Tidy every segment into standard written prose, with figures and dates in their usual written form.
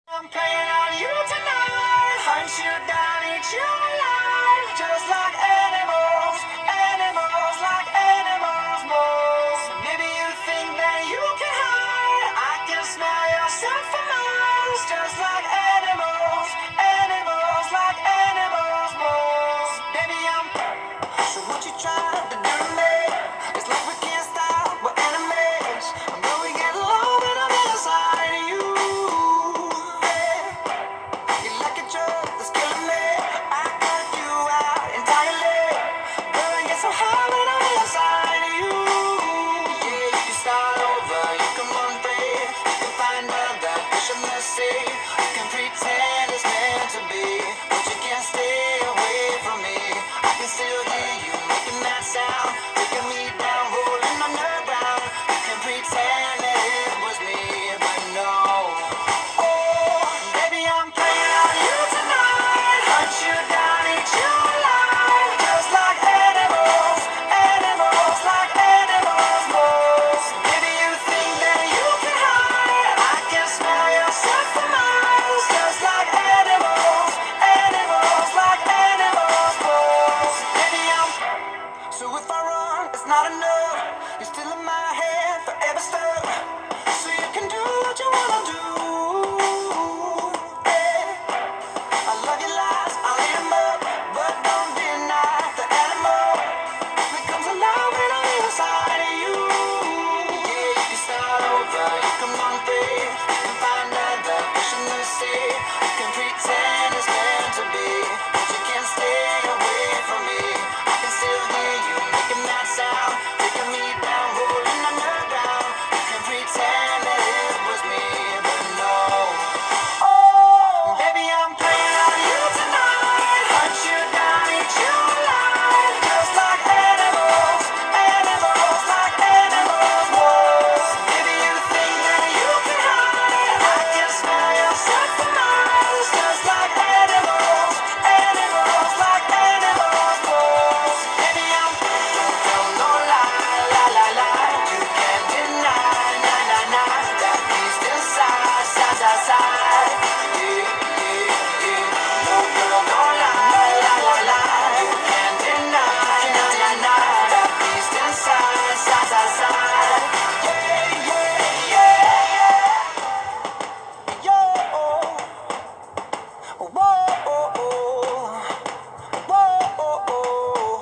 I'm playing on you tonight. Hunt you down, eat you alive. Just like animals, animals like animals moles. Maybe you think that you can hide. I can smell your scent for miles. Just like animals, animals like animals moles. Baby, I'm so what you trying to do to me? It's like we can't stop, we're enemies. I know we get low, but I'm inside of you. You're like a drug that's killing me. I got you out entirely. Girl, I get so high when I'm inside of you. Yeah, you can start over, you can run free. You can find love that fish in the sea. You can pretend it's meant to be, but you can't stay away from me. I can still hear you making that sound, taking me down, rolling underground. You can pretend that it was me, but no. Oh, baby, I'm playing on you tonight. Hunt you down, eat you alive. Just like animals, animals like animals moles. Maybe you think that you can hide. I can smell your scent for miles. Just like animals, animals like animals moles. Baby, I'm so if I run, it's not enough. You're still in my head, forever stuck. So you can do what you wanna do. Yeah. I love your lies, I'll eat 'em up, but don't deny the animal becomes alive when I'm inside of you. Yeah, you can start over, you can run free, you can find other fish in the sea. You can pretend it's meant to be, but you can't stay away from me. I can still hear you making that sound, taking me down, rolling underground. You can pretend that it was me, but no. Oh, baby, I'm playing on you tonight. Hunt you down, eat you alive. Just like animals, animals like animals moles. Maybe you think that you can hide. I can smell your scent for miles. Just like animals, animals like animals moles. Baby, I'm don't tell no lie, lie, lie, lie. You can't deny, nah, nah, nah. That beast inside, side, side, side. Yeah, yeah, yeah. No girl, no lie, lie, lie, lie. You can't deny, nah, nah, nah. That beast inside, side, side, side. Yeah, yeah, yeah, yeah. Whoa, whoa, whoa, whoa.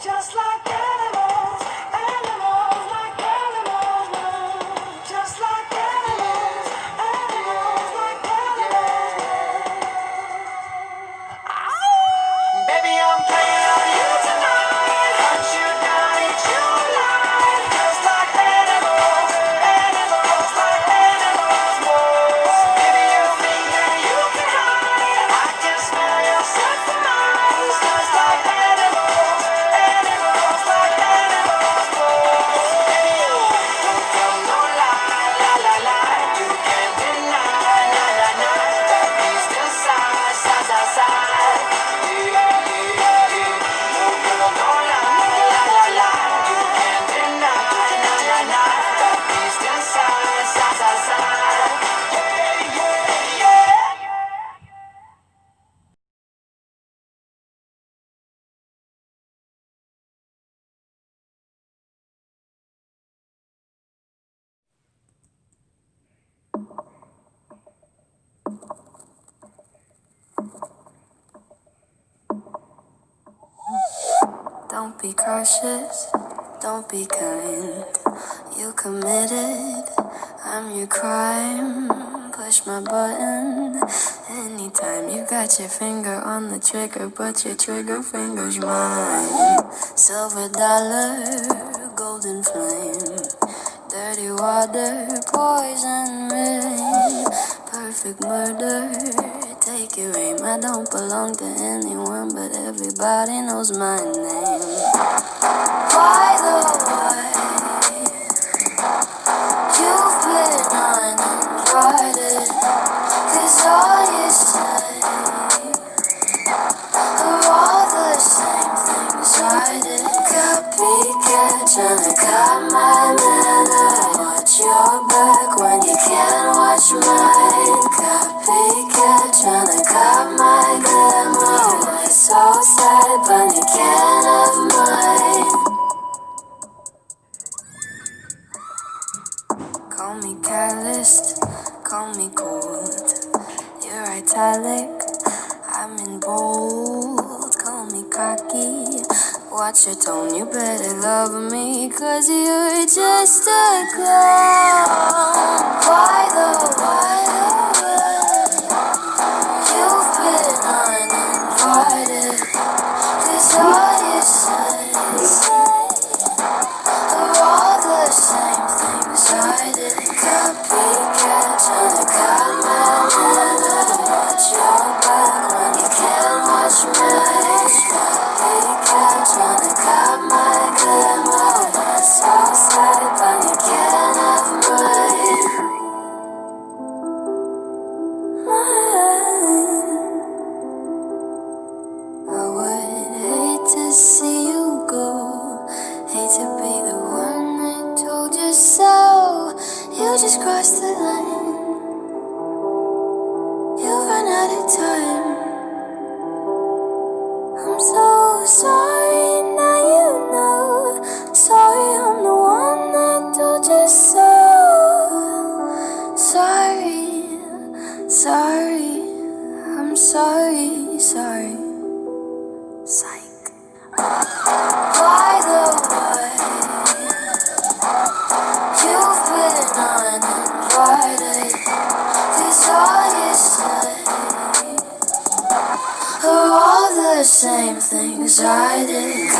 Just like animals, animals like animals move. Just like animals, animals like animals. Baby, I'm playing on you tonight. Hunt you down, eat you alive. Just like animals, animals like animals moles. Maybe you think that you can hide. I can smell your scent for miles. Just like animals, animals like animals moles. Baby, don't tell no lie, lie, lie, lie. You can't deny, nah, nah, nah. That beast inside, side, side, side. Yeah, yeah, yeah. No girl, no lie, lie, lie, lie. You can't deny, nah, nah, nah. That beast inside, side, side, side. Yeah, yeah, yeah. Don't be cautious, don't be kind. You committed, I'm your crime. Push my button anytime. You got your finger on the trigger, but your trigger finger's mine. Silver dollar, golden flame. Dirty water, poison rain. Perfect murder, take your aim. I don't belong to anyone, but everybody knows my name. By the way, you've been uninvited, 'cause all you say are all the same things I did. Copycat, tryna cut my manner. Watch your back when you can't watch mine. Copy sad, but you can't have mine. Call me calloused, call me cold. You're italic, I'm in bold. Call me cocky, watch your tone. You better love me, 'cause you're just a clown. Why though, why you've been uninvited? 'Cause all you say are all the same things I did. Copycat, tryna cut my head. Watch your back when you can't watch mine. Copycat, tryna cut my glimmer. That's outside, but you can't have mine. I would hate to see you go. Hate to be the one that told you so. You just crossed the line. You ran out of time. I'm so sorry, now you know. Sorry, I'm the one that told you so. Sorry, sorry, I'm sorry, sorry. Psych. Why the why? You've been uninvited. 'Cause all you say are all the same things I did.